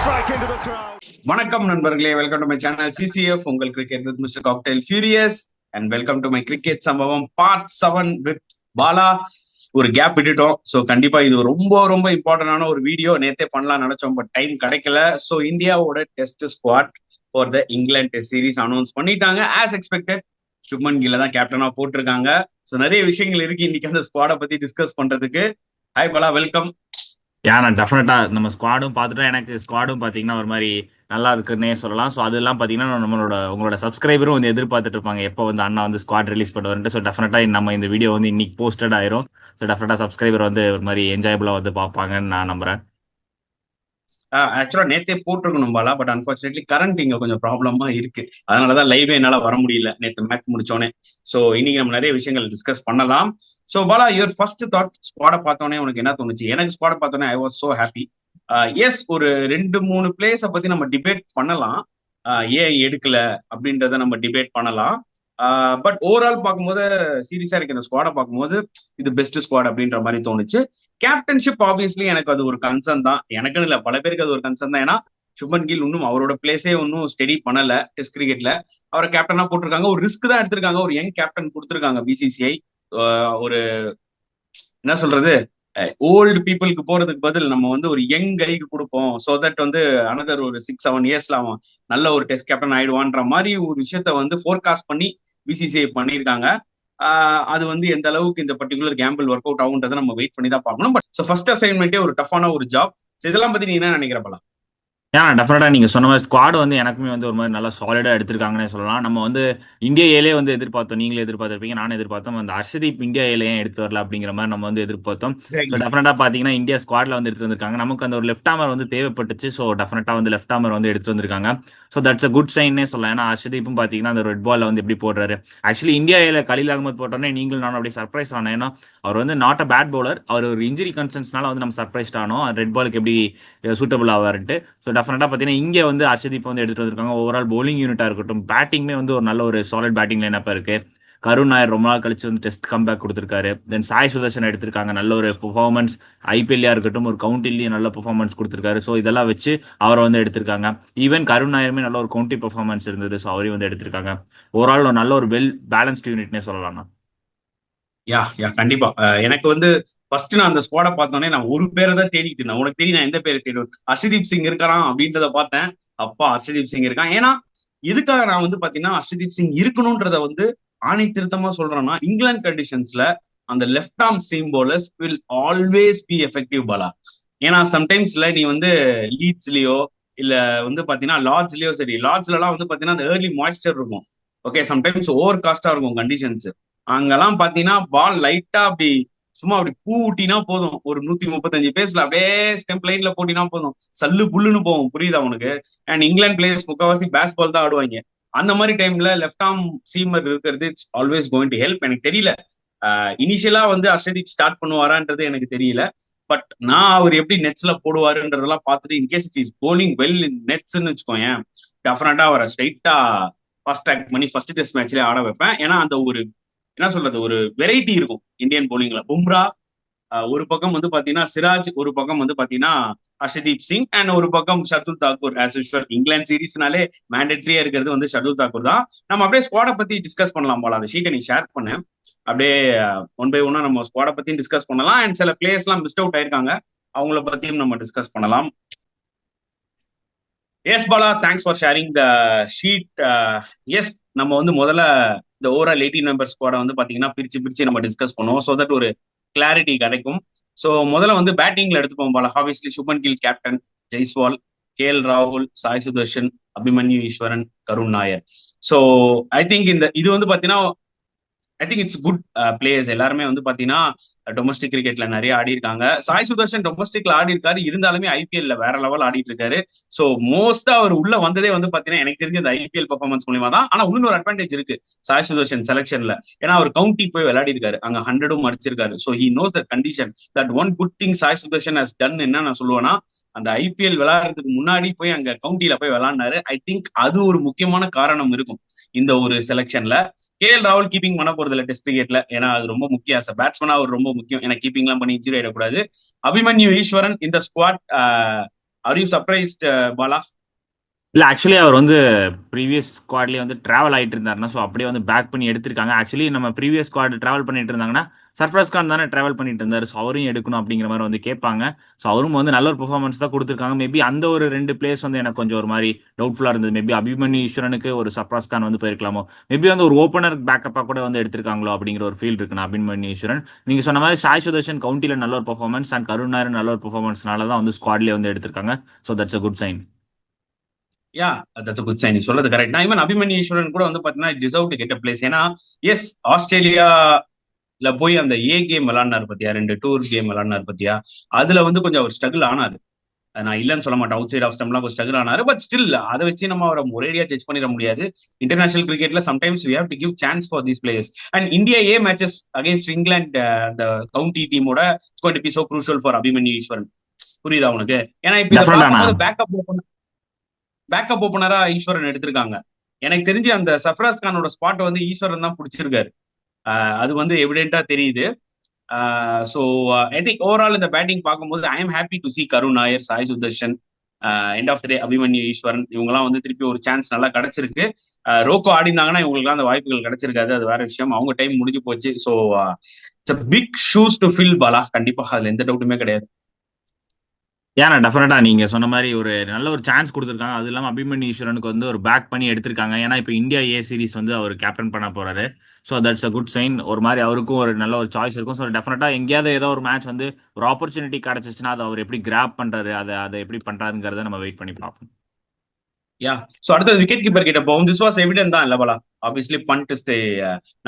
strike into the crowd. வணக்கம் நண்பர்களே, welcome to my channel CCF உங்கள் cricket with mister cocktail furious and welcome to my cricket சம்பவம் part 7 with Bala. ஒரு gap விட்டுட்டோம். So கண்டிப்பா இது ரொம்ப ரொம்ப இம்பார்ட்டன்டான ஒரு வீடியோ. நேத்தே பண்ணலாம் நினைச்சோம், பட் டைம் கிடைக்கல. ஸோ இந்தியாவோட test squad for the England test series announce பண்ணிட்டாங்க. ஆஸ் எக்ஸ்பெக்டட் சுப்மன் கில்ல தான் கேப்டனா போட்டிருக்காங்க. ஸோ நிறைய விஷயங்கள் இருக்கு இன்னைக்கு அந்த ஸ்குவாடை பத்தி டிஸ்கஸ் பண்றதுக்கு. Hi Bala, welcome. நான் டெஃபினட்டா நம்ம ஸ்குவாடும் பார்த்துட்டோம். எனக்கு ஸ்குவாடும் பார்த்தீங்கன்னா ஒரு மாதிரி நல்லா இருக்குன்னே சொல்லலாம். ஸோ அதெல்லாம் பார்த்தீங்கன்னா உங்களோட சப்ஸ்கிரைபரும் வந்து எதிர்பார்த்துட்டு இருப்பாங்க எப்போ வந்து அண்ணா வந்து ஸ்குவாட் ரிலீஸ் பண்ணுவாருன்ட்டு. ஸோ டெஃபினட்டா நம்ம இந்த வீடியோ வந்து இன்னைக்கு போஸ்டட் ஆயிரும். ஸோ டெஃபினட்டா சப்ஸ்கிரைபர் வந்து ஒரு மாதிரி என்ஜாயபிளா வந்து பார்ப்பாங்கன்னு நான் நம்புறேன். ஆக்சுவலா நேத்தே போட்டிருக்கணும் பாலா, பட் அன்பார்ச்சுனேட்லி கரண்ட் இங்க கொஞ்சம் ப்ராப்ளமா இருக்கு. அதனாலதான் லைவே என்னால வர முடியல நேற்று மேட்ச் முடிச்சோன்னே. சோ இன்னைக்கு நம்ம நிறைய விஷயங்கள் டிஸ்கஸ் பண்ணலாம். So Bala, your first thought ஸ்குவாட பார்த்தோன்னே உனக்கு என்ன தோணுச்சு? எனக்கு ஸ்குவாட பார்த்தோன்னே I was so happy. Yes, ஒரு 2-3 பிளேயர்ஸை பத்தி நம்ம டிபேட் பண்ணலாம். ஏன் எடுக்கல அப்படின்றத நம்ம டிபேட் பண்ணலாம். பட் ஓவரால் பார்க்கும்போது, சீரியஸா இருக்கு இந்த ஸ்குவாடை பார்க்கும்போது இது பெஸ்ட் ஸ்குவாட் அப்படின்ற மாதிரி தோணுச்சு. கேப்டன்ஷிப் ஆப்வியஸ்லி எனக்கு அது ஒரு கன்சர்ன் தான். எனக்குன்னு இல்ல, பல பேருக்கு அது ஒரு கன்சர்ன் தான். ஏன்னா சுப்மன் கில் இன்னும் அவரோட பிளேஸே இன்னும் ஸ்டெடி பண்ணல டெஸ்ட் கிரிக்கெட்ல. அவரை கேப்டனா போட்டிருக்காங்க. ஒரு ரிஸ்க் தான் எடுத்திருக்காங்க. ஒரு யங் கேப்டன் கொடுத்திருக்காங்க பிசிசிஐ. ஒரு என்ன சொல்றது, ஓல்டு பீப்புளுக்கு போறதுக்கு பதில் நம்ம வந்து ஒரு யங் கைக்கு கொடுப்போம். ஸோ தட் வந்து அனதர் ஒரு 6-7 இயர்ஸ்ல அவன் நல்ல ஒரு டெஸ்ட் கேப்டன் ஆயிடுவான்ற மாதிரி ஒரு விஷயத்த வந்து ஃபோர்காஸ்ட் பண்ணி பிசிசிஐ பண்ணியிருக்காங்க. அது வந்து எந்த அளவுக்கு இந்த பர்டிகுலர் கேம்பிள் ஒர்க் அவுட் ஆகுன்றதை நம்ம வெயிட் பண்ணி தான் பார்க்கணும். பட் ஃபர்ஸ்ட் அசைன்மெண்ட்டே ஒரு டஃபான ஒரு ஜாப். இதெல்லாம் பத்தி நீ என்ன நினைக்கிறப்பல? டெஃபினட்டா நீங்க சொன்ன மாதிரி ஸ்குவாட் வந்து எனக்குமே வந்து ஒரு மாதிரி நல்லா சாலிடா எடுத்திருக்காங்கன்னே சொல்லலாம். நம்ம வந்து இந்தியா ஏலே வந்து எதிர்பார்த்தோம். நீங்களே எதிர்பார்த்திருப்பீங்க, நானும் எதிர்பார்த்தோம். அந்த ஹர்ஷதீப் இந்தியா ஏலே ஏன் எடுத்து வரல அப்படிங்கிற மாதிரி நம்ம வந்து எதிர்பார்த்தோம். ஸோ டெஃபினட்டா பாத்தீங்கன்னா இந்தியா ஸ்குவாட்ல வந்து எடுத்து வந்திருக்காங்க. நமக்கு அந்த ஒரு லெஃப்ட் ஆமர் வந்து தேவைப்பட்டுச்சு. ஸோ டெஃபினட்டா வந்து லெஃப்ட் ஆமர் வந்து எடுத்து வந்திருக்காங்க. ஸோ தட்ஸ் அ குட் சைன்னே சொல்லலாம். ஏன்னா ஹர்ஷதீப்பும் பாத்தீங்கன்னா அந்த ரெட் பால்ல வந்து எப்படி போடுறாரு. ஆக்சுவலி இந்தியா ஏல கலீல் அகமது போட்டோன்னே நீங்களும் நானும் அப்படியே சர்ப்ரைஸ் ஆனோம். ஏன்னா அவர் வந்து நாட் அ பேட் பவுலர். அவர் ஒரு இன்ஜுரி கன்சர்ன்ஸ்னால வந்து நம்ம சர்ப்ரைஸ்ட் ஆனோம் ரெட் பாலுக்கு எப்படி சூட்டபிள் ஆவாருன்ட்டு. ஸோ டெஃபினட்டா பாத்தீங்கன்னா இங்கே வந்து ஹர்ஷதீப் வந்து எடுத்துட்டு வந்திருக்காங்க. ஓவரால் பவுலிங் யூனிட்டா இருக்கட்டும், பேட்டிங்குமே வந்து ஒரு நல்ல ஒரு சாலிட் பேட்டிங் லைனப்பா இருக்கு. கருண் நாயர் ரொம்ப நாள் கழிச்சு வந்து டெஸ்ட் கம்பேக் கொடுத்திருக்காரு. தென் சாய் சுதர்ஷன் எடுத்திருக்காங்க. நல்ல ஒரு பெர்ஃபார்மன்ஸ் ஐபிஎல்லையா இருக்கட்டும், ஒரு கவுண்டிலையும் நல்ல பெர்ஃபார்மன்ஸ் கொடுத்திருக்காரு. ஸோ இதெல்லாம் வச்சு அவரை வந்து எடுத்திருக்காங்க. ஈவன் கருண் நாயருமே நல்ல ஒரு கவுண்டி பெர்ஃபார்மன்ஸ் இருந்தது. ஸோ அவரையும் வந்து எடுத்திருக்காங்க. ஓவரால் ஒரு நல்ல ஒரு வெல் பேலன்ஸ்ட் யூனிட்னே சொல்லலாம். கண்டிப்பா. எனக்கு வந்து ஃபர்ஸ்ட் நான் அந்த ஸ்குவாடை பார்த்தோன்னே நான் ஒரு பேரை தான் தேடிட்டு இருந்தேன். உனக்கு தெரியும் நான் எந்த பேரை தேடுவேன்? ஹர்ஷதீப் சிங் இருக்கான் அப்படின்றத பார்த்தேன். அப்பா, ஹர்ஷதீப் சிங் இருக்கான். ஏன்னா எதுக்காக நான் வந்து பாத்தீங்கன்னா ஹர்ஷதீப் சிங் இருக்கணும்ன்றத வந்து ஆணை திருத்தமா சொல்றேன்னா, இங்கிலாந்து கண்டிஷன்ஸ்ல அந்த left arm seam bowlers will always be effective Bala. ஏன்னா சம்டைம்ஸ்ல நீ வந்து லீட்ஸ்லயோ இல்ல வந்து பாத்தீங்கன்னா லார்ட்ஸ்லயோ, சரி லார்ட்ஸ்ல எல்லாம் வந்து பாத்தீங்கன்னா அந்த ஏர்லி மாய்ஸ்சர் இருக்கும். ஓகே, சம்டைம்ஸ் ஓவர் காஸ்டா இருக்கும் கண்டிஷன்ஸ். அங்கெல்லாம் பாத்தீங்கன்னா பால் லைட்டா அப்படி சும்மா அப்படி பூ ஊட்டினா போதும், ஒரு 135 பேஸ்ல அப்படியே ஸ்டெம்ப் லைன்ல போட்டினா போதும், சல்லு புல்லுன்னு போகும். புரியுதா உனக்கு? அண்ட் இங்கிலாந்து பிளேயர்ஸ் முக்கால்வாசி பேஸ் பால் தான் ஆடுவாங்க. அந்த மாதிரி டைம்ல லெஃப்ட் ஆர்ம் சீமர் இருக்கிறது it's always going to help. எனக்கு தெரியல இனிஷியலா வந்து ஹர்ஷதீப் ஸ்டார்ட் பண்ணுவாரான்றது எனக்கு தெரியல. பட் நான் அவர் எப்படி நெட்ஸ்ல போடுவாருன்றதெல்லாம் பார்த்துட்டு in case it is bowling well in நெட்ஸ்ன்னு வச்சுக்கோங்க, டெஃபினட்டா அவரை ஸ்ட்ரைட்டா ஃபர்ஸ்ட் ட்ராக் பண்ணி ஃபர்ஸ்ட் டெஸ்ட் மேட்ச்லயே ஆட வைப்பேன். ஏன்னா அந்த ஒரு என்ன சொல்றது, ஒரு வெரைட்டி இருக்கும் இந்தியன் போலிங்ல. பும்ரா ஒரு பக்கம் வந்து பாத்தீங்கன்னா சிராஜ், ஒரு பக்கம் வந்து பாத்தீங்கன்னா ஹர்ஷதீப் சிங், அண்ட் ஒரு பக்கம் ஷர்துல் தாக்கூர். ஆஸ் யூஸ்வல் இங்கிலாந்து சீரீஸ்னாலே மேண்டேட்டரியா இருக்கிறது வந்து ஷர்துல் தாக்கூர் தான். நம்ம அப்படியே ஸ்குவாடை பத்தி டிஸ்கஸ் பண்ணலாம் போல. அந்த ஷீட்டை நீ ஷேர் பண்ணு. அப்படியே ஒன் பை ஒன்னா நம்ம ஸ்குவாடை பத்தியும் டிஸ்கஸ் பண்ணலாம். அண்ட் சில பிளேயர்ஸ் எல்லாம் மிஸ்ட் அவுட் ஆயிருக்காங்க, அவங்கள பத்தியும் நம்ம டிஸ்கஸ் பண்ணலாம். Yes Bala, thanks for sharing the sheet. Yes, நம்ம வந்து முதல்ல இந்த ஓவரால் 18 மெம்பர் ஸ்குவாடை வந்து பாத்தீங்கன்னா பிரிச்சு பிரிச்சு நம்ம டிஸ்கஸ் பண்ணுவோம். ஸோ தட் ஒரு கிளாரிட்டி கிடைக்கும். ஸோ முதல்ல வந்து பேட்டிங்ல எடுத்துப்போம் Bala. Obviously Shubman Gill captain, Jaiswal, KL ராகுல், Sai Sudharshan, Abhimanyu Easwaran, Karun Nair. So I think இது வந்து பாத்தீங்கன்னா I think it's good players. எல்லாருமே வந்து பாத்தீங்கன்னா டொமஸ்டிக் கிரிக்கெட்ல நிறைய ஆடி இருக்காங்க. சாய் சுதர்ஷன் டொமஸ்டிக்ல ஆடி இருக்காரு, இருந்தாலுமே ஐபிஎல்ல வேற லெவல் ஆடிட்டு இருக்காரு. சோ மோஸ்டா அவர் உள்ள வந்ததே வந்து பாத்தீங்கன்னா எனக்கு தெரிஞ்ச இந்த ஐபிஎல் பெர்ஃபார்மன்ஸ் மூலியமா தான். ஆனா இன்னொரு அட்வான்டேஜ் இருக்கு சாய் சுதர்ஷன் செலக்ஷன்ல. ஏன்னா அவர் கவுண்டி போய் விளையாடி இருக்காரு, அங்க 100 அடிச்சிருக்காரு. So he knows the condition. That one good thing Sai Sudharshan has done என்ன நான் சொல்லுவேன்னா, அந்த ஐபிஎல் விளையாடுறதுக்கு முன்னாடி போய் அங்க கவுண்டியில போய் விளையாடினாரு. ஐ திங்க் அது ஒரு முக்கியமான காரணம் இருக்கும் இந்த ஒரு செலக்ஷன்ல. கேஎல் ராகுல் கீப்பிங் பண்ண போறது இல்ல டெஸ்ட் கிரிக்கெட்ல, ஏன்னா அது ரொம்ப முக்கியம். பேட்ஸ்மேனா அவர் ரொம்ப முக்கியம். ஏன்னா கீப்பிங் எல்லாம் பண்ணி இன்ஜுரி ஆயிடக்கூடாது. அபிமன்யு ஈஸ்வரன் இந்த squad are you surprised Bala? இல்ல ஆக்சுவலி அவர் வந்து ப்ரீவியஸ் ஸ்குவாட்லயே வந்து டிராவல் ஆயிட்டு இருந்தாருன்னா, ஸோ அப்படியே வந்து பேக் பண்ணி எடுத்திருக்காங்க. ஆக்சுவலி நம்ம ப்ரீவியஸ் ஸ்குவாட் டிராவல் பண்ணிட்டு இருந்தாங்கன்னா, சர்ஃப்ராஸ் கான் தானே டிராவல் பண்ணிட்டு இருந்தாரு. ஸோ அவரையும் எடுக்கணும் அப்படிங்கிற மாதிரி வந்து கேட்பாங்க. ஸோ அவரும் வந்து நல்ல ஒரு பெர்ஃபார்மன்ஸ் தான் கொடுத்துருக்காங்க. மேபி அந்த ஒரு 2 பிளேஸ் வந்து எனக்கு கொஞ்சம் ஒரு மாதிரி டவுட்ஃபுல்லா இருந்தது. மேபி அபிமன்யு ஈஸ்வரனுக்கு ஒரு சர்ஃப்ராஸ் கான் வந்து போயிருக்கலாமோ, மேபி வந்து ஒரு ஓப்பனர் பேக்கப்பா கூட வந்து எடுத்திருக்காங்களோ அப்படிங்கிற ஒரு ஃபீல் இருக்கு நான் அபிமன்யு ஈஸ்வரன். நீங்க சொன்ன மாதிரி சாய் சுதர்ஷன் கவுண்டில நல்ல ஒரு பெர்ஃபார்மன்ஸ் அண்ட் கருண் நாயர் நல்ல ஒரு பெர்ஃபார்மன்ஸ்னால தான் வந்து ஸ்குவாட்லயே வந்து எடுத்திருக்காங்க. So that's a good sign. Yeah, that's good sign. நீ சொல்றது கரெக்ட். நான் ஈவன் அபிமன்யு ஈஸ்வரன் கூட வந்து பாத்தீங்கன்னா deserve to get a place. ஏன்னா எஸ், ஆஸ்திரேலியால போய் அந்த கேம் விளையாடினாரு பத்தியா, 2 டூர் கேம் விளையாடினாரு பத்தியா, அதுல வந்து கொஞ்சம் அவர் ஸ்ட்ரகிள் ஆனாரு. நான் இல்லைன்னு சொல்ல மாட்டேன், அவுட் சைட் ஆஃப் ஸ்டம்ப்லாம் கொஞ்சம் ஸ்ட்ரகிள் ஆனாரு. பட் ஸ்டில் அதை வச்சு நம்ம அவரை ஒரேடியா ஜட்ஜ் பண்ணிட முடியாது. இன்டர்நேஷனல் கிரிக்கெட்ல sometimes we have to give chance for these players. And India matches against England, அந்த கவுண்டி டீமோட it's going to be so crucial for Abhimanyu Easwaran. புரியுதா உனக்கு? ஏன்னா இப்ப இதை டெஃபினட்டாண்ணா. பார்க்கும்போது பேக்கப் ஓப்பனரா ஈஸ்வரன் எடுத்திருக்காங்க. எனக்கு தெரிஞ்சு அந்த சஃப்ராஸ் கானோட ஸ்பாட் வந்து ஈஸ்வரன் தான் பிடிச்சிருக்காரு. அது வந்து எவிடென்ட்டா தெரியுது. ஸோ ஐ திங்க் ஓவரால் இந்த பேட்டிங் பார்க்கும்போது I am happy to see Karun Nair, Sai Sudharsan, end of the day Abhimanyu Easwaran, இவங்கலாம் வந்து திருப்பி ஒரு சான்ஸ் நல்லா கிடைச்சிருக்கு. ரோக்கோ ஆடிந்தாங்கன்னா இவங்களுக்குலாம் அந்த வாய்ப்புகள் கிடைச்சிருக்காது, அது வேற விஷயம். அவங்க டைம் முடிஞ்சு போச்சு. So it's big shoes to fill Bala. கண்டிப்பா அதுல எந்த டவுட்டுமே கிடையாது. ஏன்னா டெஃபினட்டா நீங்க சொன்ன மாதிரி ஒரு நல்ல ஒரு சான்ஸ் கொடுத்துருக்காங்க. அது இல்லாம அபிமன்யு ஈஸ்வரனுக்கு வந்து ஒரு பேக் பண்ணி எடுத்திருக்காங்க. ஏன்னா இப்போ இந்தியா சீரிஸ் வந்து அவர் கேப்டன் பண்ண போறாரு. So that's a good sign. ஒரு மாதிரி அவருக்கும் ஒரு நல்ல ஒரு சாய்ஸ் இருக்கும். ஸோ டெஃபினட்டா எங்கேயாவது ஏதோ ஒரு மேட்ச் வந்து ஒரு ஆப்பர்ச்சுனிட்டி கிடைச்சிச்சுன்னா அதை அவர் எப்படி கிராப் பண்றாரு, அதை அதை எப்படி பண்றாருங்கிறத நம்ம வெயிட் பண்ணி பார்ப்போம். யா, ஸோ அடுத்தது விக்கெட் கீப்பர் கிட்ட போகும். திஸ் வாஸ் எவிடென்ட் தான் இல்ல Bala? Obviously Pant test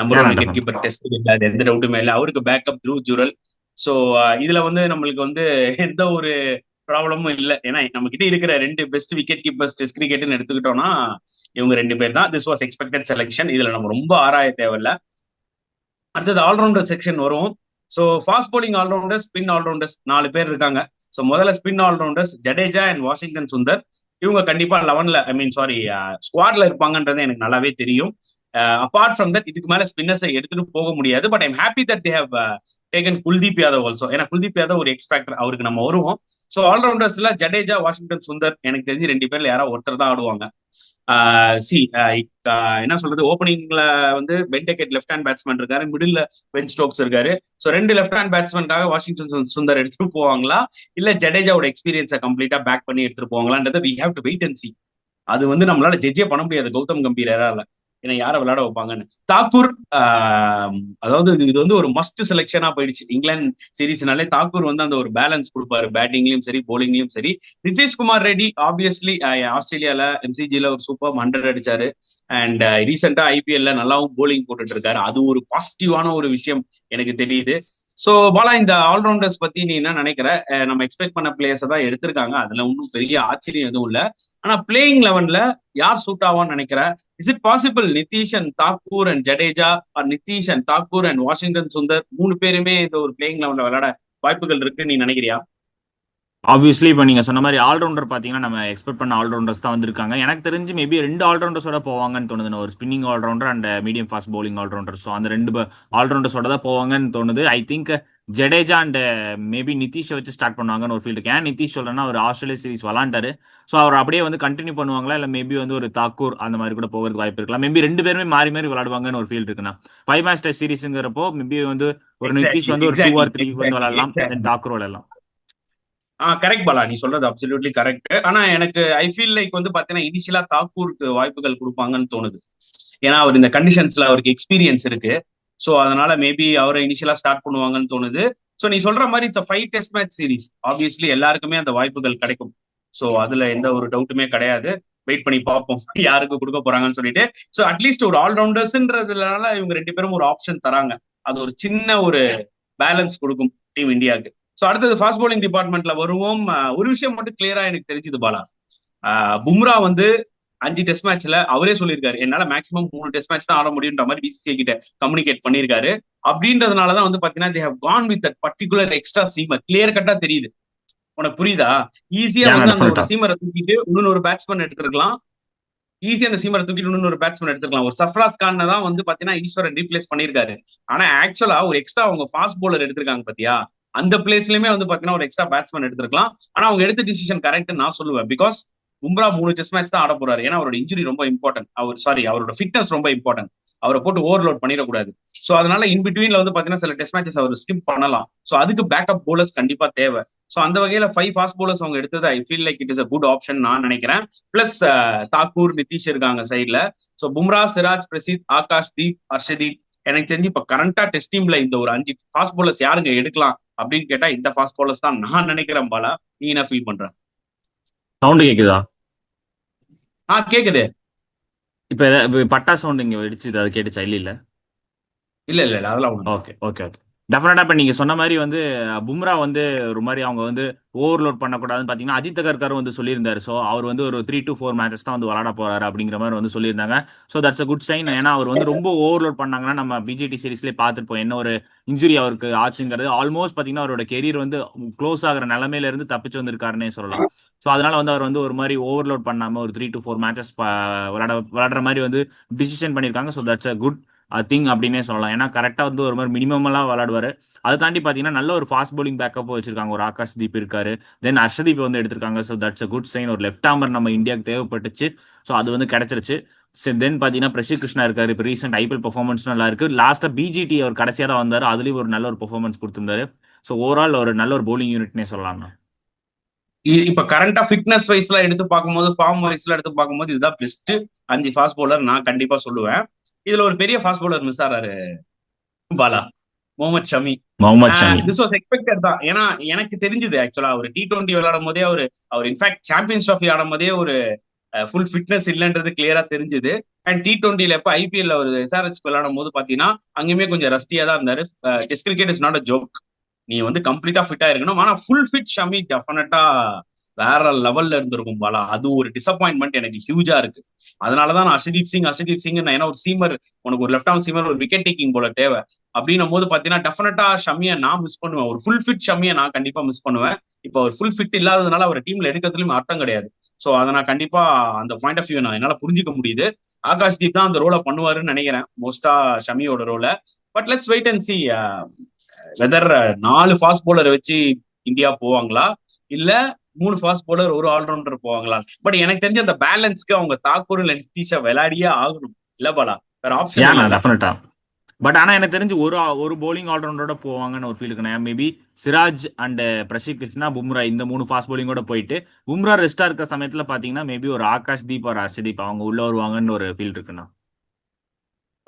number one ஏன்னா விக்கெட் டெஃபினட். கீப்பர் டெஸ்ட் இல்ல, அது எந்த டவுட்டுமே இல்லை. அவருக்கு பேக்கப் த்ரூ ஜுரல். ஸோ இதுல வந்து நம்மளுக்கு வந்து எந்த ஒரு ப்ராப்ளமும் இல்லை. ஏன்னா நம்ம கிட்ட இருக்கிற 2 பெஸ்ட் விக்கெட் கீப்பர்ஸ் டெஸ்ட் கிரிக்கெட்னு எடுத்துக்கிட்டோம்னா இவங்க 2 பேர் தான். This was expected selection. இதுல நம்ம ரொம்ப ஆராய தேவையில்ல. அடுத்தது ஆல்ரவுண்டர் செக்ஷன் வரும். So fast bowling all-rounders, spin all-rounders 4 பேர் இருக்காங்க. ஸோ முதல்ல spin all-rounders Jadeja and Washington Sundar. இவங்க கண்டிப்பா 11ல, ஐ மீன் சாரி, ஸ்குவாட்ல இருப்பாங்கன்றது எனக்கு நல்லாவே தெரியும். அபார்ட் ஃப்ரம் தட் இதுக்கு மேல ஸ்பின்னர்ஸை எடுத்துட்டு போக முடியாது. But I'm happy that they have taken Kuldeep Yadav also. ஏன்னா குல்தீப் யாதவ் ஒரு எக்ஸ்பேக்டர், அவருக்கு நம்ம வருவோம். ஸோ ஆல்ரவுண்டர்ஸ்ல ஜடேஜா, வாஷிங்டன் சுந்தர், எனக்கு தெரிஞ்சு 2 பேர்ல யாராவது ஒருத்தர் தான் ஆடுவாங்க. சி என்ன சொல்றது, ஓப்பனிங்ல வந்து பென்டெகெட் லெஃப்ட் ஹேண்ட் பேட்ஸ்மேன் இருக்காரு, மிடில் பென் ஸ்டோக்ஸ் இருக்காரு. ஸோ 2 லெஃப்ட் ஹேண்ட் பேட்ஸ்மேனுக்காக வாஷிங்டன் சுந்தர் எடுத்துட்டு போவாங்களா, இல்ல ஜடேஜாவோட எக்ஸ்பீரியன்ஸை கம்ப்ளீட்டா பேக் பண்ணி எடுத்துட்டு போவாங்களான்றது we have to wait and see. அது வந்து நம்மளால ஜட்ஜே பண்ண முடியாது கௌதம் கம்பீர் ஏறால, ஏன்னா யாரை விளையாட வைப்பாங்கன்னு. தாக்கூர், அதாவது இது வந்து ஒரு மஸ்ட் செலெக்ஷனா போயிடுச்சு இங்கிலாந்து சீரீஸ்னாலே. தாக்கூர் வந்து அந்த ஒரு பேலன்ஸ் கொடுப்பாரு, பேட்டிங்லயும் சரி போலிங்லயும் சரி. நிதிஷ்குமார் ரெட்டி ஆப்வியஸ்லி ஆஸ்திரேலியால எம்சிஜில ஒரு சூப்பர் 100 அடிச்சாரு. அண்ட் ரீசெண்டா ஐபிஎல்ல நல்லாவும் போலிங் போட்டுட்டு இருக்காரு. அது ஒரு பாசிட்டிவான ஒரு விஷயம் எனக்கு தெரியுது. சோ பாலா, இந்த ஆல்ரவுண்டர்ஸ் பத்தி நீ என்ன நினைக்கிற? நம்ம எக்ஸ்பெக்ட் பண்ண பிளேயர்ஸ் தான் எடுத்திருக்காங்க, அதுல ஒன்றும் பெரிய ஆச்சரியம் எதுவும் இல்ல. ஆனா பிளேயிங் லெவன்ல யார் சூட் ஆவான்னு நினைக்கிற? Is it possible Nitish and Thakur and Jadeja, or Nitish and Thakur and Washington Sundar 3 பேருமே இந்த ஒரு பிளேயிங் லெவன்ல விளையாட வாய்ப்புகள் இருக்கு நீ நினைக்கிறியா? ஆப்வியஸ்லி இப்போ நீங்க சொன்ன மாதிரி ஆல்ரவுண்டர் பார்த்தீங்கன்னா நம்ம எக்ஸ்பெக்ட் பண்ண ஆல்ரவுண்டர்ஸ் தான் வந்திருக்காங்க. எனக்கு தெரிஞ்சு மேபி 2 ஆல்ரவுண்டர்ஸோட போவாங்கன்னு தோணுது. ஒரு spinning allrounder and medium fast bowling allrounder. So அந்த 2 ஆல்ரவுண்டர்ஸோட தான் போவாங்கன்னு தோணுது. I think Jadeja and maybe நிதிஷை வச்சு ஸ்டார்ட் பண்ணுவாங்கன்னு ஒரு ஃபீல் இருக்கு. ஏன் நிதிஷ் சொல்றேன்னா அவர் ஆஸ்திரேலியா சீரிஸ் விளாண்டாரு. ஸோ அவர் அப்படியே வந்து கண்டினியூ பண்ணுவாங்களா, இல்லை மேபி வந்து ஒரு தாக்கூர் அந்த மாதிரி கூட போகிறதுக்கு வாய்ப்பு இருக்கலாம். மேபி 2 பேருமே மாறி மாறி விளாடுவாங்கன்னு ஒரு ஃபீல் இருக்குண்ணா. 5 மேட்ச் டெஸ்ட் சீரிஸ்ங்கிறப்போ மேபி வந்து ஒரு நிதிஷ் எக்ஸாக்ட்லி வந்து ஒரு 2 எக்ஸாக்ட்லி ஆர் 3 வந்து எக்ஸாக்ட்லி விளாடலாம், தென் எக்ஸாக்ட்லி. தாக்கூர் விளாடலாம். கரெக்ட் பாலா, நீ சொல்றது அப்சல்யூட்லி கரெக்ட். ஆனா எனக்கு ஐ ஃபீல் லைக் வந்து பாத்தீங்கன்னா இனிஷியலா தாக்கூருக்கு வாய்ப்புகள் கொடுப்பாங்கன்னு தோணுது. ஏன்னா அவர் இந்த கண்டிஷன்ஸ்ல அவருக்கு எக்ஸ்பீரியன்ஸ் இருக்கு. சோ அதனால மேபி அவரை இனிஷியலா ஸ்டார்ட் பண்ணுவாங்கன்னு தோணுது. சோ நீ சொல்ற மாதிரி it's 5 test match series, obviously எல்லாருக்குமே அந்த வாய்ப்புகள் கிடைக்கும். சோ அதுல எந்த ஒரு டவுட்டுமே கிடையாது. வெயிட் பண்ணி பார்ப்போம் யாருக்கு கொடுக்க போறாங்கன்னு சொல்லிட்டு. சோ அட்லீஸ்ட் ஒரு ஆல்ரவுண்டர்ஸ்ன்றதுனால இவங்க 2 பேரும் ஒரு ஆப்ஷன் தராங்க. அது ஒரு சின்ன ஒரு பேலன்ஸ் கொடுக்கும் டீம் இந்தியாவுக்கு. சோ அடுத்தது ஃபாஸ்ட் பவுலிங் டிபார்ட்மெண்ட்ல வருவோம். ஒரு விஷயம் மட்டும் கிளியரா எனக்கு தெரிஞ்சது பாலா, பும்ரா வந்து 5 டெஸ்ட் மேட்ச்ல அவரே சொல்லியிருக்காரு என்னால மேக்ஸிமம் 3 டெஸ்ட் மேட்ச் தான் ஆட முடியுன்ற மாதிரி பிசிசிஐ கிட்ட கம்யூனிகேட் பண்ணியிருக்காரு. அப்படின்றதுனாலதான் வந்து பாத்தீங்கன்னா they have gone with that particular extra seamer. Clear கட்டா தெரியுது. உனக்கு புரியுதா? ஈஸியா ஏன்னா வந்து அந்த ஒரு டெஃபினட்டா. சீமரை தூக்கிட்டு இன்னொரு பேட்ஸ்மேன் எடுத்திருக்கலாம். ஈஸியா அந்த சீமரை தூக்கிட்டு இன்னொரு பேட்ஸ்மேன் எடுத்துக்கலாம். ஒரு சர்ஃப்ராஸ் கான் தான் வந்து பாத்தீங்கன்னா ஈஸ்வரன் ரீப்ளேஸ் பண்ணியிருக்காரு. ஆனா ஆக்சுவலா ஒரு எக்ஸ்ட்ரா அவங்க ஃபாஸ்ட் பவுலர் எடுத்திருக்காங்க பாத்தியா, அந்த பிளேஸ்லயுமே வந்து பாத்தீங்கன்னா ஒரு எக்ஸ்ட்ரா பேட்ஸ்மேன் எடுத்திருக்கலாம். ஆனா அவங்க எடுத்த டிசிஷன் கரெக்ட் நான் சொல்லுவேன். பிகாஸ் பும்ரா 3 டெஸ்ட் மேட்ச் தான் ஆட போறாரு. ஏன்னா அவரோட இன்ஜுரி ரொம்ப இம்பார்ட்டன்ட். அவரோட ஃபிட்னஸ் ரொம்ப இம்பார்ட்டன்ட். அவரை போட்டு ஓவர்லோட் பண்ணிடக்கூடாது. சோ அதனால இன் பிட்வீன்ல வந்து பாத்தீங்கன்னா சில டெஸ்ட் மேட்சஸ் அவர் ஸ்கிப் பண்ணலாம். சோ அதுக்கு பேக்கப் போலர்ஸ் கண்டிப்பா தேவை. சோ அந்த வகையில 5 ஃபாஸ்ட் போலர்ஸ் அவங்க எடுத்தது I feel like it is a good option நான் நினைக்கிறேன். பிளஸ் தாக்கூர், நிதிஷ் இருக்காங்க சைட்ல. சோ பும்ரா, சிராஜ், பிரசித், ஆகாஷ் தீப், ஹர்ஷதீப், எனக்கு தெரிஞ்சு இப்ப கரண்டா டெஸ்ட் டீம்ல இந்த ஒரு 5 ஃபாஸ்ட் போலர்ஸ் யாருங்க எடுக்கலாம் அப்படின்னு கேட்டா இந்த ஃபாஸ்ட் பாலர்ஸ் தான் நான் நினைக்கிறேன். பாலா, நீ என்ன ஃபீல் பண்ற? சவுண்ட் கேக்குதா? கேக்குது. இப்ப பட்டா சவுண்ட் இங்க வெடிச்சுது, அது கேட்டுச்சா? இல்ல இல்ல. இல்ல இல்ல இல்ல அதெல்லாம் ஒண்ணு. Okay okay okay. டெஃபினட்டா இப்ப நீங்க சொன்ன மாதிரி வந்து பும்ரா வந்து ஒரு மாதிரி அவங்க வந்து ஓவர்லோட் பண்ணக்கூடாதுன்னு பாத்தீங்கன்னா அஜித் அகர்கரும் வந்து சொல்லியிருந்தாரு. ஸோ அவர் வந்து ஒரு 3 to 4 மேட்சஸ் தான் வந்து விளாட போறாரு அப்படிங்கிற மாதிரி வந்து சொல்லியிருந்தாங்க. So that's a good sign. ஏன்னா அவர் வந்து ரொம்ப ஓவர்லோட் பண்ணாங்கன்னா நம்ம பிஜிடி சீரிஸ்லேயே பார்த்துருப்போம் என்ன ஒரு இன்ஜுரி அவருக்கு ஆச்சுங்கிறது. ஆல்மோஸ்ட் பாத்தீங்கன்னா அவரோட கெரியர் வந்து க்ளோஸ் ஆகிற நிலைமையில இருந்து தப்பிச்சு வந்திருக்காருன்னே சொல்லலாம். ஸோ அதனால வந்து அவர் வந்து ஒரு மாதிரி ஓவர்லோட் பண்ணாம ஒரு 3 to 4 மேட்சஸ் விளாடுற மாதிரி வந்து டிசிஷன் பண்ணியிருக்காங்க. So that's a good thing அப்படின்னே சொல்லலாம். ஏன்னா கரெக்டா வந்து ஒரு மாதிரி மினிமமெல்லாம் விளையாடுவாரு. அதை தாண்டி பாத்தீங்கன்னா நல்ல ஒரு ஃபாஸ்ட் bowling பேக்கப் வச்சிருக்காங்க. ஒரு ஆகாஷ் தீப் இருக்காரு, தென் ஹர்ஷதீப் வந்து எடுத்திருக்காங்க. So that's a good sign. ஒரு லெஃப்ட் ஆர்மர் நம்ம இந்தியாவுக்கு தேவைப்பட்டுச்சு. ஸோ அது வந்து கிடைச்சிருச்சு. தென் பாத்தீங்கன்னா பிரசித் கிருஷ்ணா இருக்காரு. இப்போ ரீசெண்ட் ஐபிஎல் பெர்ஃபார்மன்ஸ் நல்லா இருக்கு. லாஸ்டா பிஜிடி அவர் கடைசியா தான் வந்தாரு, அதுலயும் ஒரு நல்ல ஒரு பெர்ஃபார்மன்ஸ் கொடுத்திருந்தாரு. ஸோ ஓவரால் ஒரு நல்ல ஒரு bowling யூனிட்னே சொல்லலாம். இப்ப கரண்டா ஃபிட்னஸ் வைஸ்ல எடுத்து பார்க்கும்போது, ஃபார்ம் வைஸ்ல எடுத்து பார்க்கும்போது இதுதான் பெஸ்ட் 5 ஃபாஸ்ட் பவுலர் நான் கண்டிப்பா சொல்லுவேன். இதுல ஒரு பெரிய ஃபாஸ்ட் பவுலர் மிஸ் ஆறாரு Bala, Mohammed Shami. Mohammed Shami. This was expected தான். ஏன்னா எனக்கு தெரிஞ்சது ஆக்சுவலா அவர் T20 விளையாடும் போதே அவர் இன்ஃபேக்ட் சாம்பியன்ஸ் ட்ராஃபி ஆடும் போதே ஒரு ஃபுல் ஃபிட்னஸ் இல்லைன்றது கிளியரா தெரிஞ்சது. அண்ட் T20ல எப்ப ஐபிஎல் ஒரு எஸ்ஆர்எச் விளையாடும் போது பாத்தீங்கன்னா அங்கேயுமே கொஞ்சம் ரஸ்டியா தான் இருந்தாரு. Test cricket is not a joke. நீ வந்து கம்ப்ளீட்டா ஃபிட்டா இருக்கணும். ஆனா ஃபுல் ஃபிட் ஷமி டெஃபினட்டா வேற லெவல்ல இருந்திருக்கும் பாலா. அது ஒரு டிசப்பாயின்மெண்ட் எனக்கு ஹியூஜா இருக்கு. அதனாலதான் நான் ஹர்ஷதீப் சிங் ஏன்னா ஒரு சீமர், உனக்கு ஒரு லெஃப்ட் ஆர்ம் சீமர், ஒரு விக்கெட் டேக்கிங் போல தேவை அப்படின்னும் போது பாத்தீங்கன்னா டெஃபினட்டா ஷமியை நான் மிஸ் பண்ணுவேன். ஒரு ஃபுல் ஃபிட் ஷமியை நான் கண்டிப்பா மிஸ் பண்ணுவேன். இப்போ ஒரு ஃபுல் ஃபிட் இல்லாததுனால அவர் டீம்ல எடுக்கிறதுலயும் அர்த்தம் கிடையாது. சோ அதை நான் கண்டிப்பா அந்த பாயிண்ட் ஆஃப் வியூ நான் என்னால புரிஞ்சுக்க முடியுது. ஆகாஷ் தீப் தான் அந்த ரோலை பண்ணுவாருன்னு நினைக்கிறேன், மோஸ்டா ஷமியோட ரோலை. But let's wait and see whether 4 fast போலரை வச்சு இந்தியா போவாங்களா, இல்ல 3 ஃபாஸ்ட் போலர் ஒரு ஆல்ரவுண்டர் போவாங்களா. பட் எனக்கு தெரிஞ்ச அந்த பேலன்ஸ்க்கு அவங்க தாக்கூர் இல்ல நிதிஷா விளையாடியே ஆகணும். இல்ல பாலா, வேற ஆப்ஷன் ஏன்னா இல்ல. டெஃபினட்டா. பட் ஆனா எனக்கு தெரிஞ்சு ஒரு bowling ஆல்ரவுண்டரோட போவாங்கன்னு ஒரு ஃபீல் இருக்கு. மேபி சிராஜ் அண்ட் பிரசித் கிருஷ்ணா, பும்ரா இந்த 3 ஃபாஸ்ட் bowling-ஓட போயிட்டு பும்ரா ரெஸ்டா இருக்கிற சமயத்துல பாத்தீங்கன்னா மேபி ஒரு ஆகாஷ் தீப் ஒரு ஹர்ஷதீப் அவங்க உள்ள வருவாங்கன்னு ஒரு ஃபீல் இருக்குண்ணா.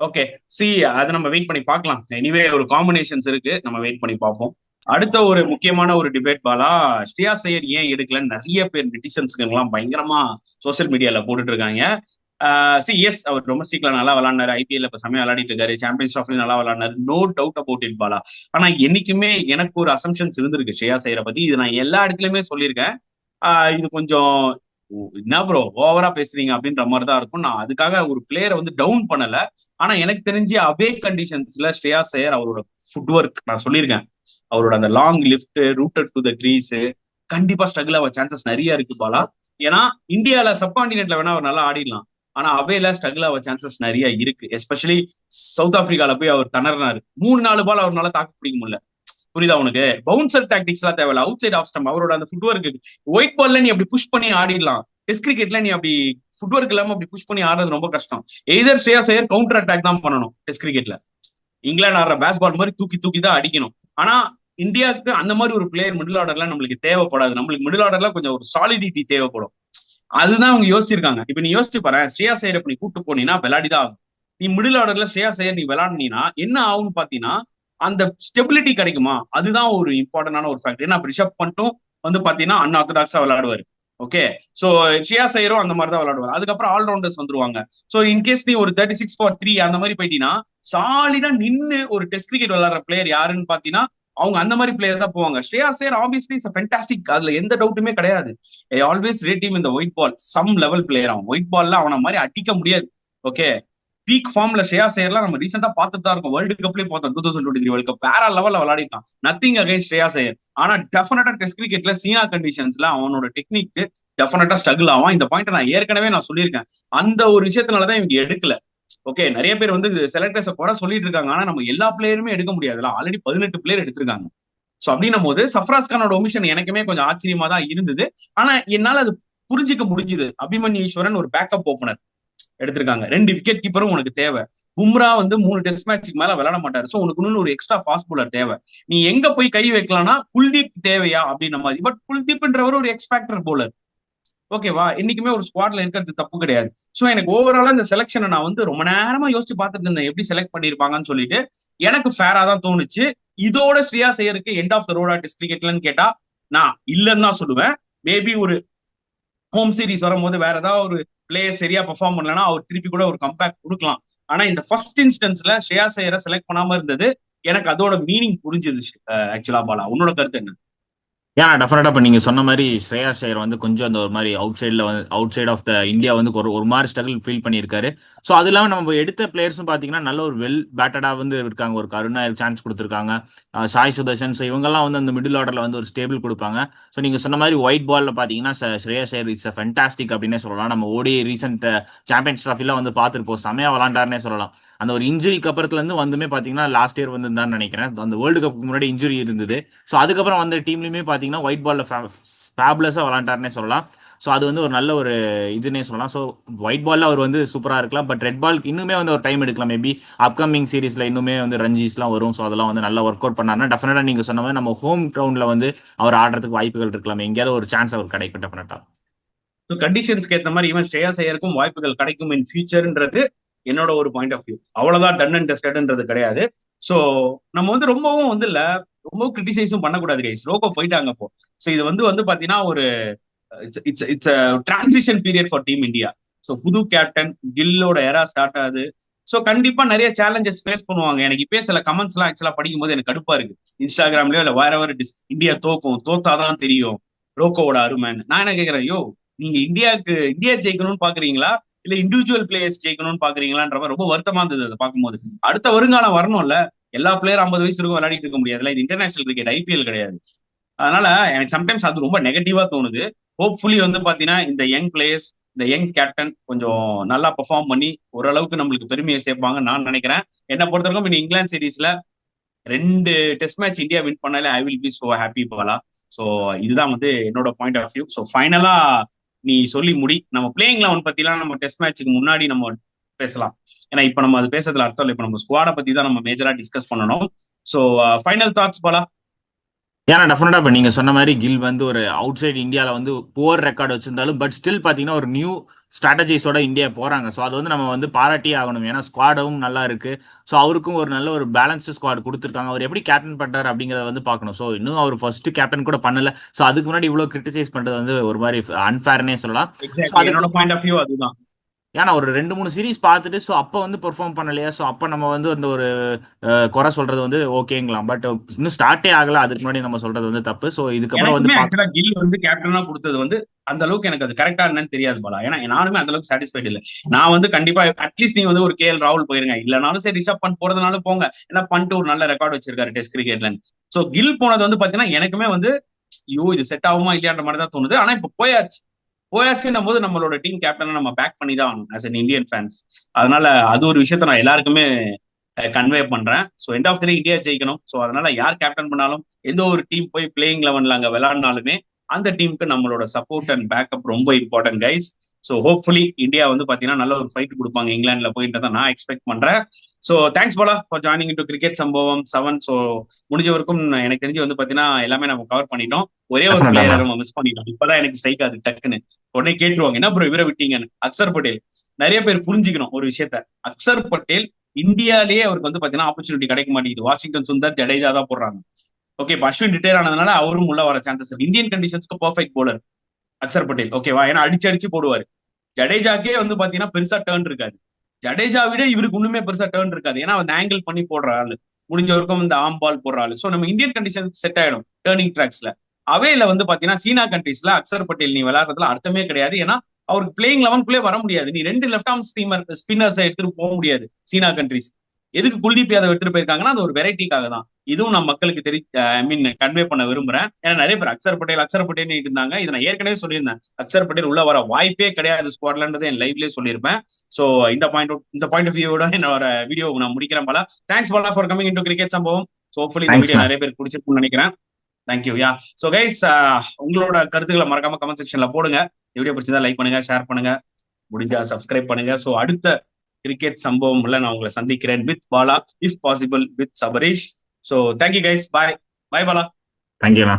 ஓகே, சி அதை நம்ம வெயிட் பண்ணி பார்க்கலாம். எனிவே ஒரு காம்பினேஷன்ஸ் இருக்கு, நம்ம வெயிட் பண்ணி பார்ப்போம். அடுத்த ஒரு முக்கியமான ஒரு டிபேட் பாலா, ஸ்ரேயாஸ் ஐயர் ஏன் எடுக்கலன்னு நிறைய பேர் நெட்டிசன்ஸ்க்கு எல்லாம் பயங்கரமா சோசியல் மீடியால போட்டுட்டு இருக்காங்க. எஸ், அவர் டொமஸ்டிக்ல நல்லா விளாண்டாரு, ஐபிஎல் இப்ப செமையா விளையாடிட்டு இருக்காரு, சாம்பியன்ஸ் ட்ராஃபில நல்லா விளாண்டாரு, no doubt about it Bala. ஆனா என்னைக்குமே எனக்கு ஒரு அசம்ஷன்ஸ் இருந்திருக்கு ஸ்ரேயாஸ் ஐயரை பத்தி. இது நான் எல்லா இடத்துலயுமே சொல்லியிருக்கேன். இது கொஞ்சம் என்ன ப்ரோ ஓவரா பேசுறீங்க அப்படின்ற மாதிரி தான் இருக்கும். நான் அதுக்காக ஒரு பிளேயரை வந்து டவுன் பண்ணல. ஆனா எனக்கு தெரிஞ்சு அவே கண்டிஷன்ஸ்ல ஸ்ரேயாஸ் ஐயர் அவரோட ஃபுட் ஒர்க் நான் சொல்லியிருக்கேன், அவரோட அந்த long lift rooted to the crease கண்டிப்பா ஸ்ட்ரகிள் ஆக சான்சஸ் நிறைய இருக்கு பாலா. ஏன்னா இந்தியால சப்கான்டினென்ட்ல வேணா அவர் நல்லா ஆடிடலாம், ஆனா அவேல ஸ்ட்ரகிள் ஆக சான்சஸ் நிறைய இருக்கு. எஸ்பெஷலி சவுத் ஆப்பிரிக்கால போய் அவர் திணறினாரு. 3-4 பால் அவரால் தாக்கு பிடிக்க முடியல. புரியுதா உனக்கு? பவுன்சர் டாக்டிக்ஸ் எல்லாம் தேவையில்ல, அவுட் சைட் ஆஃப் ஸ்டம்ப் அவரோட அந்த ஃபுட் ஒர்க். ஒயிட் பால்ல நீ அப்படி புஷ் பண்ணி ஆடிடலாம், டெஸ்ட் கிரிக்கெட்ல நீ அப்படி ஃபுட் ஒர்க் இல்லாம அப்படி புஷ் பண்ணி ஆடுறது ரொம்ப கஷ்டம். Either Shreyas Iyer counter attack தான் பண்ணணும் டெஸ்ட் கிரிக்கெட்ல, இங்கிலாந்து ஆடுற பேஸ்பால் மாதிரி தூக்கி தூக்கி தான் அடிக்கணும். ஆனா இந்தியாவுக்கு அந்த மாதிரி ஒரு பிளேயர் மிடில் ஆர்டர்லாம் நம்மளுக்கு தேவைப்படாது. நம்மளுக்கு மிடில் ஆர்டர்லாம் கொஞ்சம் ஒரு சாலிடிட்டி தேவைப்படும். அதுதான் அவங்க யோசிச்சிருக்காங்க. இப்ப நீ யோசிச்சு பாரு, ஸ்ரேயாஸ் ஐயர் நீ கூட்டு போனீங்கன்னா விளையாடிதான் ஆகும். நீ மிடில் ஆர்டர்ல ஸ்ரேயாஸ் ஐயர் நீ விளையாடினா என்ன ஆகும்னு பாத்தீங்கன்னா அந்த ஸ்டெபிலிட்டி கிடைக்குமா, அதுதான் ஒரு இம்பார்ட்டன்டான ஒரு ஃபேக்டர். ஏன்னா ரிஷப் பண்ணிட்டும் வந்து பாத்தீங்கன்னா அன்ஆர்த்தடாக்ஸா விளையாடுவாரு. ஓகே, சோ ஸ்ரேயாஸ் ஐயரும் அந்த மாதிரி தான் விளையாடுவார். அதுக்கப்புறம் ஆல்ரவுண்டர்ஸ் வந்துருவாங்க. சோ இன்கேஸ் நீ ஒரு 36 for 3 அந்த மாதிரி போயிட்டீங்கன்னா சாலிடா நின்னு ஒரு டெஸ்ட் கிரிக்கெட் விளையாடுற பிளேயர் யாருன்னு பாத்தீங்கன்னா அவங்க அந்த மாதிரி பிளேயர் தான் போவாங்க. Shreyas Iyer obviously is fantastic, அதுல எந்த டவுட்டுமே கிடையாது. ஐ ஆல்வேஸ் ரேட் ஹிம் இந்த white ball, some level player. அவன் ஒயிட் பால்ல அவன மாதிரி அடிக்க முடியாது. ஓகே, பீக் ஃபார்ம்ல ஸ்ரேயாஸ் ஐயர்லாம் நம்ம ரீசெண்டா பார்த்துட்டு தான் இருக்கோம். வேர்ல்டு கப்லயே பார்த்தோம், 2023 வேர்ல்டு கப் வேற லெவல்ல விளையாடிட்டான். Nothing against Shreyas Iyer. ஆனா டெஃபினட்டா டெஸ்ட் கிரிக்கெட்ல சீனா கண்டிஷன்ஸ்ல அவனோட டெக்னிக் டெஃபினட்டா ஸ்ட்ரகிள் ஆகும். இந்த பாயிண்ட் நான் ஏற்கனவே சொல்லியிருக்கேன். அந்த ஒரு விஷயத்தினாலதான் இவங்க எடுக்கல. ஓகே, நிறைய பேர் வந்து செலக்டர்ஸ் குறை சொல்லிட்டு இருக்காங்க. ஆனா நம்ம எல்லா பிளேயருமே எடுக்க முடியாதுல, ஆல்ரெடி 18 பிளேயர் எடுத்திருக்காங்க. சோ அப்படின்னும் போது சஃப்ராஸ் கானோட ஒமிஷன் எனக்குமே கொஞ்சம் ஆச்சரியமா தான் இருந்தது. ஆனா என்னால அது புரிஞ்சுக்க முடிஞ்சுது. அபிமன்யு ஈஸ்வரன் ஒரு பேக்கப் ஓப்பனர் எடுத்திருக்காங்க. 2 விக்கெட் கீப்பரும் உனக்கு தேவை. பும்ரா வந்து 3 டெஸ்ட் மேட்சுக்கு மேல விளையாட மாட்டாரு. சோ உனக்கு இன்னும் ஒரு எக்ஸ்ட்ரா ஃபாஸ்ட் பவுலர் தேவை. நீ எங்க போய் கை வைக்கலாம்னா குல்தீப் தேவையா அப்படின்ற மாதிரி. பட் குல்தீப்ன்றவர் ஒரு எக்ஸ்பேக்டர் பவுலர். ஓகேவா, இன்னைக்குமே ஒரு ஸ்குவாட்ல இருக்கிறது தப்பு கிடையாது. சோ எனக்கு ஓவராலா இந்த செலக்ஷனை நான் வந்து ரொம்ப நேரமா யோசிச்சு பார்த்துட்டு இருந்தேன் எப்படி செலக்ட் பண்ணிருப்பாங்கன்னு சொல்லிட்டு. எனக்கு ஃபேரா தான் தோணுச்சு. இதோட ஸ்ரேயாஸ் ஐயருக்கு எண்ட் ஆஃப் த ரோடா டெஸ்ட் கிரிக்கெட்லன்னு கேட்டா நான் இல்லன்னு தான் சொல்லுவேன். மேபி ஒரு ஹோம் சீரிஸ் வரும்போது வேற ஏதாவது ஒரு பிளேயர் சரியா பெர்ஃபார்ம் பண்ணலன்னா அவர் திருப்பி கூட ஒரு கம்பேக் கொடுக்கலாம். ஆனா இந்த ஃபர்ஸ்ட் இன்ஸ்டன்ஸ்ல ஸ்ரேயாஸ் ஐயரை செலக்ட் பண்ணாம இருந்தது எனக்கு அதோட மீனிங் புரிஞ்சது. ஆக்சுவலா பாலா, உன்னோட கருத்து என்ன? ஏன்னா டெஃபினட்டா இப்போ நீங்க சொன்ன மாதிரி ஸ்ரேயாஸ் ஐயர் வந்து கொஞ்சம் அந்த ஒரு மாதிரி அவுட் சைடில் வந்து outside of the India வந்து ஒரு மாதிரி ஸ்ட்ரகிள் ஃபீல் பண்ணியிருக்காரு. ஸோ அது இல்லாமல் நம்ம எடுத்த பிளேயர்ஸும் பார்த்தீங்கன்னா நல்ல ஒரு வெல் பேட்டடாக வந்து இருக்காங்க. ஒரு கருணா சான்ஸ் கொடுத்துருக்காங்க, சாய் சுதர்ஷன். ஸோ இவங்கெல்லாம் வந்து அந்த மிடில் ஆர்டரில் வந்து ஒரு ஸ்டேபிள் கொடுப்பாங்க. ஸோ நீங்கள் சொன்ன மாதிரி ஒயிட் பாலில் பார்த்தீங்கன்னா ஸ்ரேயாஸ் ஐயர் இஸ் ஃபென்டாஸ்டிக் அப்படின்னே சொல்லலாம். நம்ம ஓடி ரீசெண்ட் சாம்பியன்ஸ் ட்ராஃபிலாம் வந்து பார்த்துருப்போம், செமையா விளாண்டாருன்னே சொல்லலாம். அந்த ஒரு இன்ஜுரிக்கு அப்புறத்துலேருந்து வந்துமே பார்த்தீங்கன்னா லாஸ்ட் இயர் வந்து தான் நினைக்கிறேன், அந்த வேர்ல்டு கப்புக்கு முன்னாடி இன்ஜுரி இருந்தது. ஸோ அதுக்கப்புறம் வந்த டீம்லையுமே பார்த்தீங்கன்னா ஒயிட் பாலில் ஃபேபுலஸாக விளாண்டாருன்னே சொல்லலாம். ஸோ அது வந்து ஒரு நல்ல ஒரு இதுன்னே சொல்லலாம். ஸோ ஒயிட் பால்ல அவர் வந்து சூப்பராக இருக்கலாம். பட் ரெட் பால் இன்னுமே வந்து ஒரு டைம் எடுக்கலாம். மேபி அப்கமிங் சீரீஸ்ல இன்னுமே வந்து ரஞ்சிஸ்லாம் வரும். ஸோ அதெல்லாம் வந்து நல்லா ஒர்க் அவுட் பண்ணாருன்னா டெஃபினட்டா நீங்க சொன்ன மாதிரி நம்ம ஹோம் கிரவுண்ட்ல வந்து அவர் ஆடுறதுக்கு வாய்ப்புகள் இருக்கலாம். எங்கேயாவது ஒரு சான்ஸ் அவர் கிடைக்கும் டெஃபினட்டா. கண்டிஷன்ஸ்க்கு ஏற்ற மாதிரி ஈவன் ஸ்ரேயாஸ் ஐயருக்கும் வாய்ப்புகள் கிடைக்கும் இன் ஃபியூச்சர்ன்றது என்னோட ஒரு பாயிண்ட் ஆஃப் வியூ. அவ்வளவுதான் டன் அண்ட் டெஸ்டட்ன்றது கிடையாது. சோ நம்ம வந்து ரொம்பவும் வந்து இல்ல ரொம்ப கிரிட்டிசைஸும் பண்ணக்கூடாது கைஸ். ரோகோ போயிட்டாங்க அப்போ. சோ இது வந்து வந்து பாத்தீங்கன்னா ஒரு it's it's transition period for team India. So புது கேப்டன் கில்லோட எரா ஸ்டார்ட் ஆகுது. ஸோ கண்டிப்பா நிறைய சேலஞ்சஸ் ஃபேஸ் பண்ணுவாங்க. எனக்கு இப்பே சில கமெண்ட்ஸ் எல்லாம் ஆக்சுவலா படிக்கும் போது எனக்கு கடுப்பா இருக்கு. இன்ஸ்டாகிராம்லயோ இல்ல வேற வேற இந்தியா தோத்தாதான் தெரியும் ரோக்கோவோட அருமைன்னு. நான் என்ன கேட்கிறேன், யோ நீங்க இந்தியா ஜெயிக்கணும்னு பாக்குறீங்களா இல்ல இண்டிவிஜுவல் பிளேயர்ஸ் ஜெயிக்கணும்னு பாக்குறீங்களான்ற மாதிரி ரொம்ப வருத்தமா இருந்தது அதை பார்க்கும்போது. அடுத்த வருங்காலம் வரணும்ல. எல்லா பிளேயரும் 50 வயசு இருக்கும் விளையாடிட்டு இருக்க முடியாதுல்ல. இது இன்டர்நேஷனல் கிரிக்கெட், ஐபிஎல் கிடையாது. அதனால எனக்கு சம்டைம்ஸ் அது ரொம்ப நெகட்டிவா தோணுது. ஹோப்ஃபுல்லி வந்து பாத்தீங்கன்னா இந்த யங் பிளேயர்ஸ், இந்த யங் கேப்டன் கொஞ்சம் நல்லா பெர்ஃபார்ம் பண்ணி ஓரளவுக்கு நம்மளுக்கு பெருமையை சேர்ப்பாங்க நான் நினைக்கிறேன். என்ன பொறுத்தவரைக்கும் இந்த இங்கிலாந்து சீரீஸ்ல 2 டெஸ்ட் மேட்ச் இந்தியா வின் பண்ணாலே I will be so happy Bala. So இதுதான் வந்து என்னோட பாயிண்ட் ஆஃப் வியூ. ஸோ ஃபைனலா நீ சொல்லி முடி. நம்ம பிளேயிங் லெவன் பத்திலாம் நம்ம டெஸ்ட் மேட்ச்சுக்கு முன்னாடி நம்ம பேசலாம். ஏன்னா இப்ப நம்ம அது பேசுறதுல அர்த்தம் இல்லை. இப்ப நம்ம ஸ்குவாடை பத்தி தான் நம்ம மேஜரா டிஸ்கஸ் பண்ணணும். So final thoughts Bala. ஏன்னா டெஃபினட்டா இப்போ நீங்க சொன்ன மாதிரி கில் வந்து ஒரு அவுட் சைட் இந்தியாவில் வந்து புவர் ரெக்கார்டு வச்சிருந்தாலும் பட் ஸ்டில் பார்த்தீங்கன்னா ஒரு நியூ ஸ்ட்ராட்டஜிஸோட இந்தியா போறாங்க. ஸோ அது வந்து நம்ம வந்து பாராட்டியே ஆகணும். ஏன்னா ஸ்குவாடும் நல்லா இருக்கு. ஸோ அவருக்கும் ஒரு நல்ல ஒரு பேலன்ஸ்டு ஸ்குவாட் கொடுத்துருக்காங்க. அவர் எப்படி கேப்டன் பண்றாரு அப்படிங்கிறத வந்து பார்க்கணும். ஸோ இன்னும் அவர் ஃபர்ஸ்ட் கேப்டன் கூட பண்ணல. ஸோ அதுக்கு முன்னாடி இவ்வளோ கிரிட்டிசைஸ் பண்றது வந்து ஒரு மாதிரி அன்ஃபேர்னே சொல்லலாம். ஸோ எக்ஸாக்ட்லி அதுக்கு என்னோட பாயிண்ட் ஆஃப் வியூ அதுதான். ஏன்னா ஒரு 2 3 சீரீஸ் பார்த்துட்டு ஸோ அப்போ வந்து பெர்ஃபார்ம் பண்ணலையா, ஸோ அப்போ நம்ம வந்து அந்த ஒரு குறை சொல்றது வந்து ஓகேங்களாம். பட் இன்னும் ஸ்டார்ட்டே ஆகல, அதுக்கு முன்னாடி நம்ம சொல்றது வந்து தப்பு. ஸோ இதுக்கப்புறம் வந்து எனக்குமே ஆக்சுவலா கில் வந்து கேப்டனா கொடுத்தது வந்து அந்த அளவுக்கு எனக்கு அது கரெக்டா என்னன்னு தெரியாது பாலா. ஏன்னா நானுமே அந்த அளவுக்கு சாட்டிஸ்ஃபைட் இல்லை. நான் வந்து கண்டிப்பா அட்லீஸ்ட் நீங்க வந்து ஒரு கேஎல் ராகுல் போயிருங்க, இல்லனாலும் சரி ரிஷப் பண்ட் போறதுனாலும் போங்க. ஏன்னா பண்ட் ஒரு நல்ல ரெக்கார்டு வச்சிருக்காரு டெஸ்ட் கிரிக்கெட்ல. சோ கில் போனது வந்து பாத்தீங்கன்னா எனக்குமே வந்து ஐயோ இது செட் ஆகுமா இல்லையான்ற மாதிரி தான் தோணுது. ஆனா இப்ப போயாச்சுன்னும் போது நம்மளோட டீம் கேப்டனை நம்ம பேக் பண்ணி தான் ஆகணும் ஆஸ் அன் இந்தியன் ஃபேன்ஸ். அதனால அது ஒரு விஷயத்த நான் எல்லாருக்குமே கன்வே பண்றேன். So end of the day India ஜெயிக்கணும். ஸோ அதனால யார் கேப்டன் பண்ணாலும் எந்த ஒரு டீம் போய் பிளேயிங் லெவன்ல அங்க விளையாடினாலுமே அந்த டீமுக்கு நம்மளோட சப்போர்ட் அண்ட் பேக்கப் ரொம்ப important guys. So hopefully India வந்து பாத்தீங்கன்னா நல்ல ஒரு ஃபைட் கொடுப்பாங்க இங்கிலாந்துல போயிட்டு நான் எக்ஸ்பெக்ட் பண்றேன். So thanks Bala for joining to cricket சம்பவம் 7. ஸோ முடிஞ்ச வரைக்கும் எனக்கு தெரிஞ்சு வந்து பாத்தீங்கன்னா எல்லாமே நம்ம கவர் பண்ணிட்டோம். ஒரே ஒரு பிளேயரை நம்ம மிஸ் பண்ணிட்டோம். இப்பதான் எனக்கு ஸ்ட்ரைக் ஆகுது டக்குன்னு. உடனே கேட்டுருவாங்க என்ன ப்ரோ இவரை விட்டீங்கன்னு. அக்சர் பட்டேல். நிறைய பேர் புரிஞ்சுக்கணும் ஒரு விஷயத்த. அக்சர் பட்டேல் இந்தியாலேயே அவருக்கு வந்து பாத்தீங்கன்னா ஆப்பர்ச்சுனிட்டி கிடைக்க மாட்டேங்குது. வாஷிங்டன் சுந்தர், ஜடேஜா தான் போடுறாங்க. ஓகே இப்ப அஸ்வின் ரிட்டையர் ஆனதுனால அவரும் உள்ள வர சான்சஸ் இருக்கு. இந்தியன் கண்டிஷன்ஸ்க்கு பர்ஃபெக்ட் போலர் அக்சர் பட்டேல். ஓகேவா, ஏன்னா அடிச்சு அடிச்சு போடுவாரு. ஜடேஜாக்கே வந்து பாத்தீங்கன்னா பெருசா டேர்ன் இருக்காது. ஜடேஜா விட இவருக்கு ஒண்ணுமே பெருசா டேர்ன் இருக்காது. ஏன்னா அந்த ஆங்கிள் பண்ணி போடுற ஆளு, முடிஞ்ச வரைக்கும் இந்த ஆம் பால் போடுற ஆளு. சோ நம்ம இந்தியன் கண்டிஷன் செட் ஆயிடும் டேர்னிங் ட்ராக்ஸ்ல. அவேல வந்து பாத்தீங்கன்னா சீனா கண்ட்ரீஸ்ல அக்சர் பட்டேல் நீ விளையாடுறதுல அர்த்தமே கிடையாது. ஏன்னா அவருக்கு பிளேயிங் லெவன்குள்ளே வர முடியாது. நீ 2 லெஃப்ட் ஆர்ம் ஸ்பின்னர்ஸ் எடுத்துட்டு போக முடியாது சீனா கண்ட்ரீஸ். எதுக்கு குல்தீப் யாதவ் எடுத்துட்டு போயிருக்காங்கன்னா அது ஒரு வெரைட்டிக்காக தான். இதுவும் நான் மக்களுக்கு ஐ மீன் கன்வே பண்ண விரும்புறேன். ஏன்னா நிறைய பேர் அக்சர் பட்டேல் இருந்தாங்க. இதை நான் ஏற்கனவே சொல்லியிருந்தேன். அக்சர் பட்டேல் உள்ள வர வாய்ப்பே கிடையாது ஸ்குவாட்லன்றது என் லைவ்லயே சொல்லியிருப்பேன். சோ இந்த பாயிண்ட் ஆஃப் வியூவோட என்னோட வீடியோ நான் முடிக்கிறேன் Bala. Thanks Bala for coming into cricket சம்பவம். ஸோ ஹோப்ஃபுல்லி இந்த வீடியோ தேங்க்ஸ்ண்ணா. நிறைய பேர் பிடிச்சிருக்கும்னு நினைக்கிறேன். தேங்க்யூ. யா ஸோ கைஸ், உங்களோட கருத்துக்களை மறக்காம கமெண்ட் செக்ஷன்ல போடுங்க. வீடியோ பிடிச்சதா லைக் பண்ணுங்க, ஷேர் பண்ணுங்க, முடிஞ்சா சப்ஸ்கிரைப் பண்ணுங்க. ஸோ அடுத்த கிரிக்கெட் சம்பவம்ல நான் உங்களை சந்திக்கிறேன் with Bala, if possible with Sabarish. So thank you guys, bye bye Bala. தேங்க்யூண்ணா.